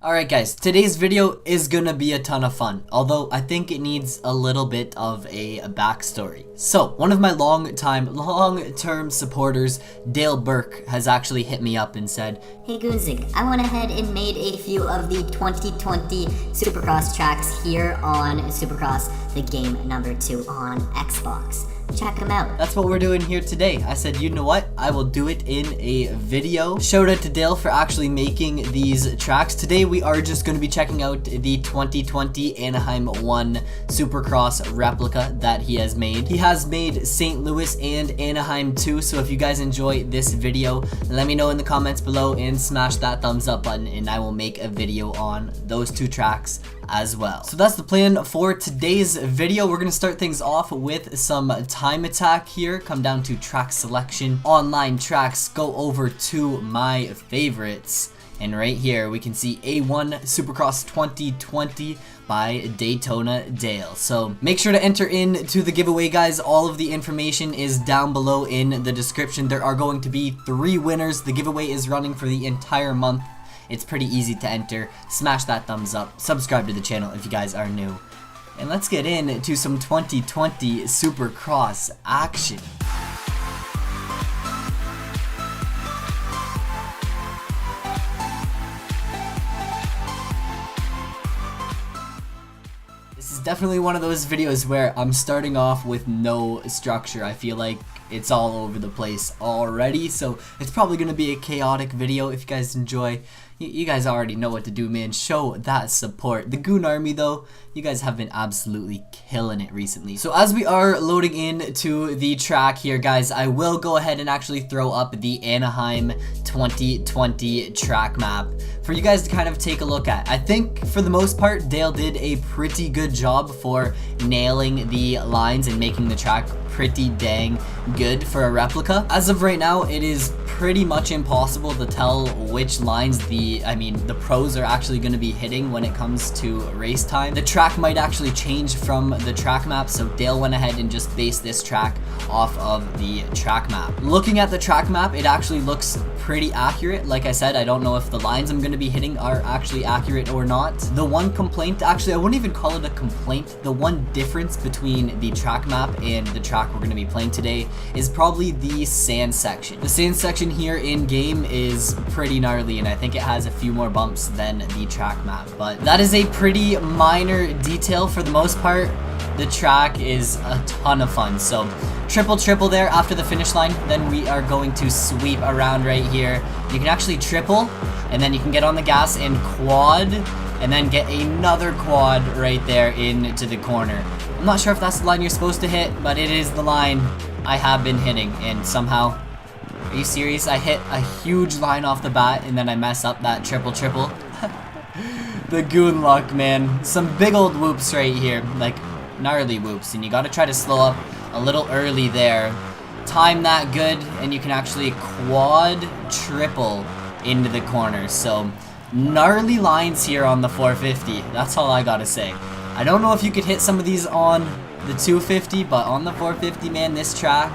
Alright guys, today's video is gonna be a ton of fun, although I think it needs a little bit of a backstory. So, one of my long-term supporters, Dale Burke, has actually hit me up and said, "Hey Goonzig, I went ahead and made a few of the 2020 Supercross tracks here on Supercross The Game number 2 on Xbox. Check them out." That's what we're doing here today. I said, you know what? I will do it in a video. Shout out to Dale for actually making these tracks. Today we are just going to be checking out the 2020 Anaheim 1 Supercross Replica that he has made. He has made St. Louis and Anaheim 2, so if you guys enjoy this video, let me know in the comments below and smash that thumbs up button and I will make a video on those two tracks as well. So that's the plan for today's video. We're going to start things off with some time attack here, come down to track selection, online tracks, go over to my favorites, and right here we can see A1 Supercross 2020 by Daytona Dale. So make sure to enter into the giveaway, guys. All of the information is down below in the description. There are going to be 3 winners. The giveaway is running for the entire month. It's pretty easy to enter. Smash that thumbs up, subscribe to the channel if you guys are new, and let's get into some 2020 Supercross action. This is definitely one of those videos where I'm starting off with no structure. I feel like it's all over the place already, so it's probably going to be a chaotic video. If you guys enjoy, you guys already know what to do, man. Show that support. The Goon Army, though, you guys have been absolutely killing it recently. So as we are loading into the track here, guys, I will go ahead and actually throw up the Anaheim 2020 track map for you guys to kind of take a look at. I think for the most part, Dale did a pretty good job for nailing the lines and making the track pretty dang good for a replica. As of right now, it is pretty much impossible to tell which lines the pros are actually going to be hitting when it comes to race time. The track might actually change from the track map, so Dale went ahead and just based this track off of the track map. Looking at the track map, it actually looks pretty accurate. Like I said, I don't know if the lines I'm going to be hitting are actually accurate or not. The one complaint, actually I wouldn't even call it a complaint, the one difference between the track map and the track we're going to be playing today is probably the sand section. The sand section here in game is pretty gnarly, and I think it has a few more bumps than the track map, but that is a pretty minor detail. For the most part, the track is a ton of fun. So triple there after the finish line, then we are going to sweep around right here. You can actually triple, and then you can get on the gas and quad, and then get another quad right there into the corner. I'm not sure if that's the line you're supposed to hit, but it is the line I have been hitting, and somehow, are you serious? I hit a huge line off the bat and then I mess up that triple. The goon luck, man. Some big old whoops right here, like gnarly whoops, and you gotta try to slow up a little early there. Time that good, and you can actually quad triple into the corner. So gnarly lines here on the 450. That's all I gotta say. I don't know if you could hit some of these on the 250, but on the 450, man, this track,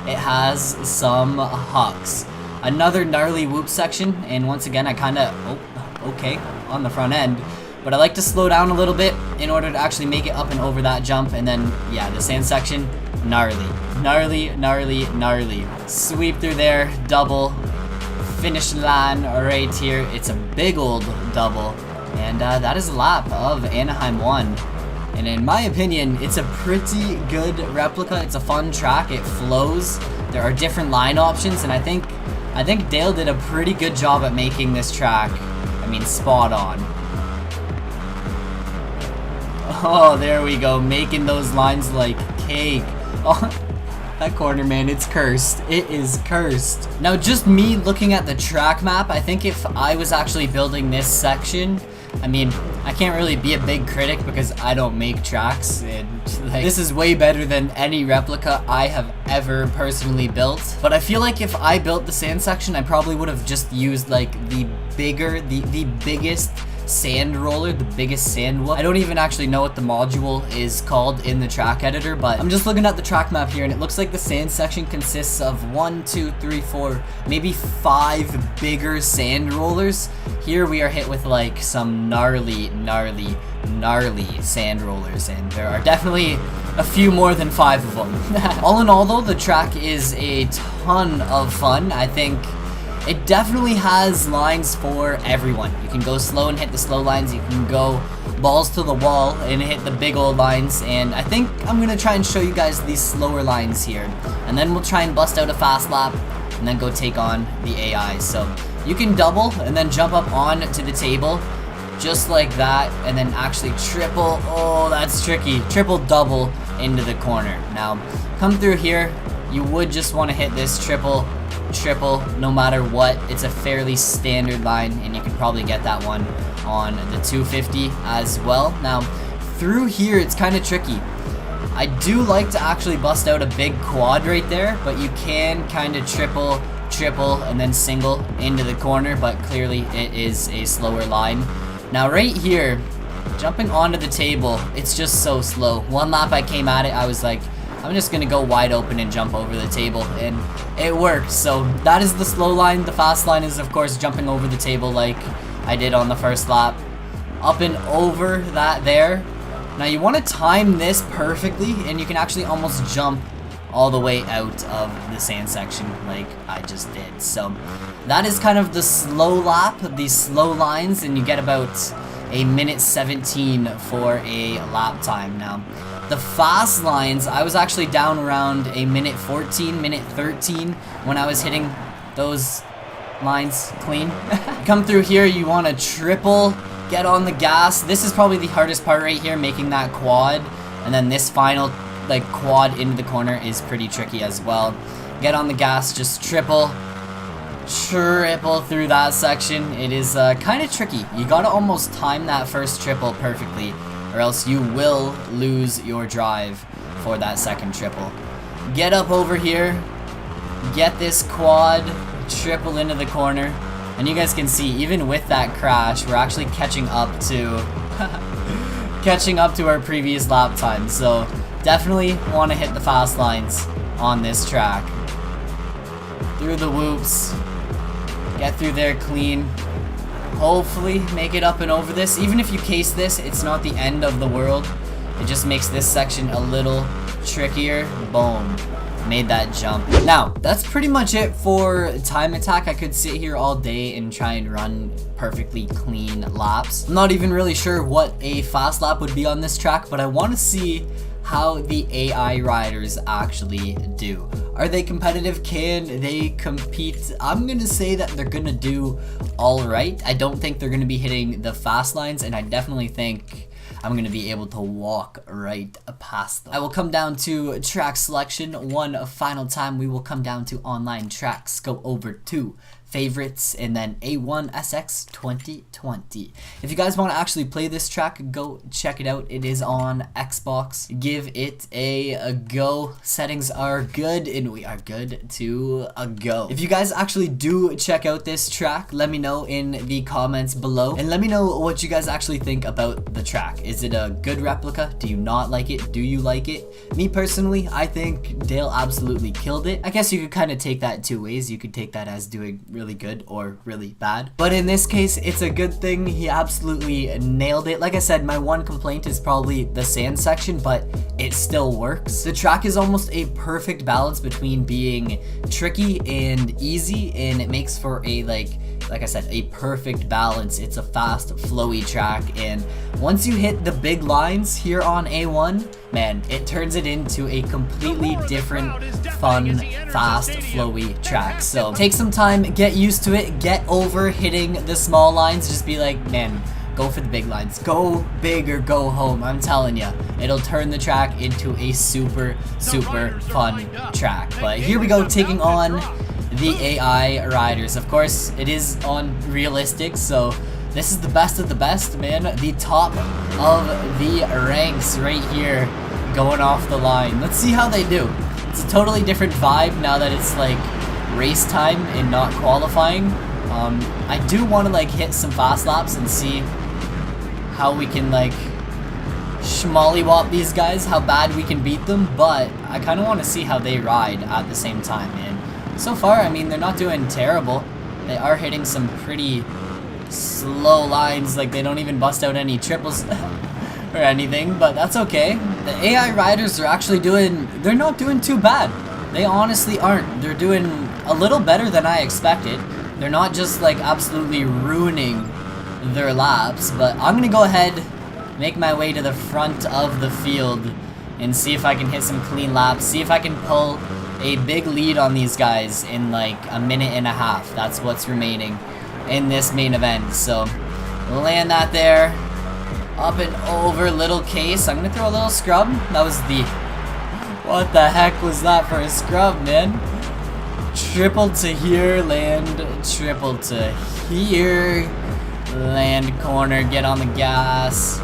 it has some hucks. Another gnarly whoop section, and once again I kinda, okay, on the front end, but I like to slow down a little bit in order to actually make it up and over that jump. And then yeah, the sand section, gnarly. Sweep through there, double, finish line right here. It's a big old double, and that is a lap of Anaheim 1. And in my opinion, it's a pretty good replica. It's a fun track. It flows. There are different line options, and I think Dale did a pretty good job at making this track, spot on. Oh, there we go, making those lines like cake. Oh, that corner, man, it's cursed. It is cursed. Now, just me looking at the track map, I think if I was actually building this section, I can't really be a big critic because I don't make tracks, and this is way better than any replica I have ever personally built. But I feel like if I built the sand section, I probably would have just used like the biggest sand roller, the biggest sand whoop. I don't even actually know what the module is called in the track editor, but I'm just looking at the track map here, and it looks like the sand section consists of 1, 2, 3, 4, maybe 5 bigger sand rollers. Here we are hit with like some gnarly sand rollers, and there are definitely a few more than 5 of them. All in all though, the track is a ton of fun. I think it definitely has lines for everyone. You can go slow and hit the slow lines, you can go balls to the wall and hit the big old lines, and I think I'm gonna try and show you guys these slower lines here, and then we'll try and bust out a fast lap and then go take on the AI. So you can double and then jump up on to the table just like that, and then actually triple. Oh, that's tricky. Triple double into the corner. Now come through here, you would just want to hit this triple no matter what. It's a fairly standard line, and you can probably get that one on the 250 as well. Now through here it's kind of tricky. I do like to actually bust out a big quad right there, but you can kind of triple and then single into the corner, but clearly it is a slower line. Now right here, jumping onto the table, it's just so slow. One lap I came at it, I was like, I'm just gonna go wide open and jump over the table, and it worked. So that is the slow line. The fast line is of course jumping over the table like I did on the first lap. Up and over that there. Now you want to time this perfectly, and you can actually almost jump all the way out of the sand section like I just did. So that is kind of the slow lap, these slow lines, and you get about a minute 17 for a lap time. Now the fast lines, I was actually down around a minute 14, minute 13 when I was hitting those lines clean. Come through here, you want to triple, get on the gas. This is probably the hardest part right here, making that quad, and then this final like quad into the corner is pretty tricky as well. Get on the gas, just triple through that section. It is kind of tricky. You gotta almost time that first triple perfectly, or else you will lose your drive for that second triple. Get up over here, get this quad, triple into the corner, and you guys can see even with that crash, we're actually catching up to our previous lap time. So definitely want to hit the fast lines on this track. Through the whoops, get through there clean. Hopefully make it up and over this. Even if you case this, it's not the end of the world. It just makes this section a little trickier. Boom. Made that jump. Now, that's pretty much it for time attack. I could sit here all day and try and run perfectly clean laps. I'm not even really sure what a fast lap would be on this track, but I want to see how the AI riders actually do. Are they competitive? Can they compete? I'm gonna say that they're gonna do all right. I don't think they're gonna be hitting the fast lines, and I definitely think I'm gonna be able to walk right past them. I will come down to track selection one final time. We will come down to online tracks, go over to favorites, and then A1 SX 2020. If you guys want to actually play this track, go check it out. It is on Xbox. Give it a go. Settings are good, and we are good to go. If you guys actually do check out this track, let me know in the comments below, and let me know what you guys actually think about the track. Is it a good replica? Do you not like it? Do you like it? Me personally, I think Dale absolutely killed it. I guess you could kind of take that two ways. You could take that as doing really good or really bad, but in this case it's a good thing. He absolutely nailed it. Like I said, my one complaint is probably the sand section, but it still works. The track is almost a perfect balance between being tricky and easy, and it makes for a like I said, a perfect balance. It's a fast, flowy track, and once you hit the big lines here on A1, man, it turns it into a completely different, fun, fast, flowy track. So take some time, get used to it, get over hitting the small lines. Just be like, man, go for the big lines. Go big or go home. I'm telling you, it'll turn the track into a super, super fun track. But here we go, taking on the AI riders. Of course, it is on realistic, so this is the best of the best, man. The top of the ranks right here, going off the line. Let's see how they do. It's a totally different vibe now that it's like race time and not qualifying. I do want to like hit some fast laps and see how we can like schmollywop these guys, how bad we can beat them, but I kind of want to see how they ride at the same time. And so far, I mean, they're not doing terrible. They are hitting some pretty slow lines, like they don't even bust out any triples or anything, but that's okay. The AI riders are actually they're not doing too bad. They honestly aren't. They're doing a little better than I expected. They're not just like absolutely ruining their laps, but I'm gonna go ahead, make my way to the front of the field and see if I can hit some clean laps, see if I can pull a big lead on these guys in like a minute and a half. That's what's remaining in this main event. So land that there, up and over little case. I'm gonna throw a little scrub. That was what the heck was that for a scrub, man? Triple to here, land, triple to here, land corner, get on the gas,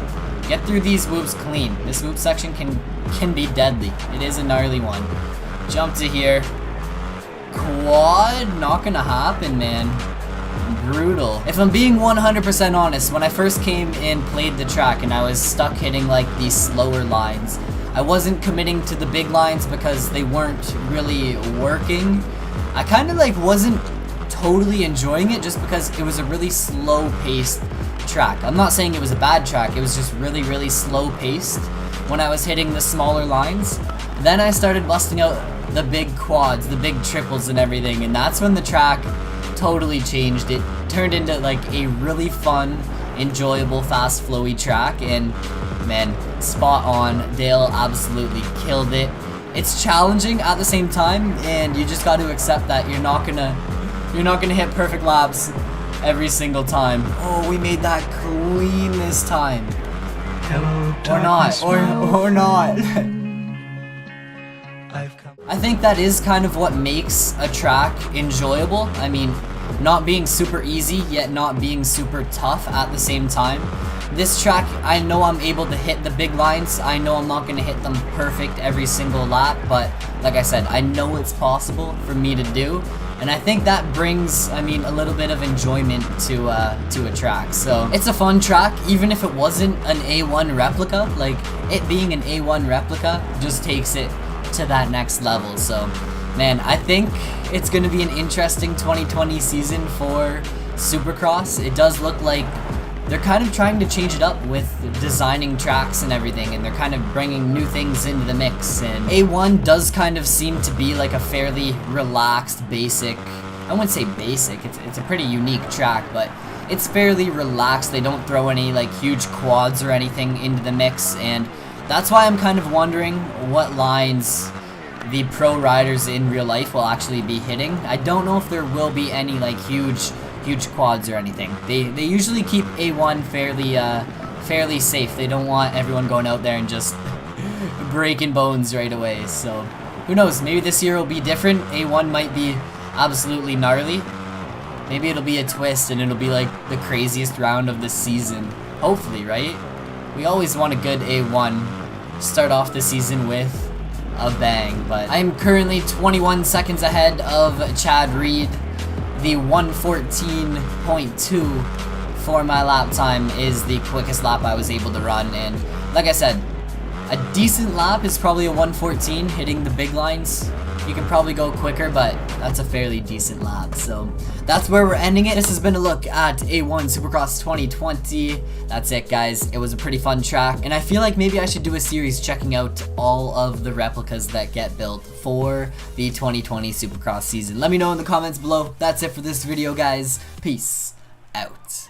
get through these whoops clean. This whoop section can be deadly. It is a gnarly one. Jump to here, quad, not gonna happen, man. Brutal. If I'm being 100% honest, when I first came and played the track and I was stuck hitting like these slower lines, I wasn't committing to the big lines because they weren't really working. I kind of like wasn't totally enjoying it just because it was a really slow paced track. I'm not saying it was a bad track, it was just really, really slow paced when I was hitting the smaller lines. Then I started busting out the big quads, the big triples and everything, and that's when the track totally changed. It turned into like a really fun, enjoyable, fast flowy track, and man, spot on. Dale absolutely killed it. It's challenging at the same time, and you just got to accept that you're not gonna hit perfect laps every single time. Oh, we made that clean this time. Or not, or not. I think that is kind of what makes a track enjoyable. I mean, not being super easy, yet not being super tough at the same time. This track, I know I'm able to hit the big lines. I know I'm not going to hit them perfect every single lap, but like I said, I know it's possible for me to do. And I think that brings, I mean, a little bit of enjoyment to a track. So it's a fun track, even if it wasn't an A1 replica. Like, it being an A1 replica just takes it to that next level. So man, I think it's going to be an interesting 2020 season for Supercross. It does look like they're kind of trying to change it up with designing tracks and everything, and they're kind of bringing new things into the mix. And A1 does kind of seem to be like a fairly relaxed, basic, I wouldn't say basic, it's a pretty unique track, but it's fairly relaxed. They don't throw any like huge quads or anything into the mix, and that's why I'm kind of wondering what lines the pro riders in real life will actually be hitting. I don't know if there will be any like huge quads or anything. They usually keep A1 fairly safe. They don't want everyone going out there and just breaking bones right away. So who knows, maybe this year will be different. A1 might be absolutely gnarly. Maybe it'll be a twist and it'll be like the craziest round of the season. Hopefully, right? We always want a good A1 start off the season with a bang, but I'm currently 21 seconds ahead of Chad Reed. The 1:14.2 for my lap time is the quickest lap I was able to run, and like I said, a decent lap is probably a 1:14 hitting the big lines. You can probably go quicker, but that's a fairly decent lap. So that's where we're ending it. This has been a look at A1 Supercross 2020. That's it, guys. It was a pretty fun track, and I feel like maybe I should do a series checking out all of the replicas that get built for the 2020 Supercross season. Let me know in the comments below. That's it for this video, guys. Peace out.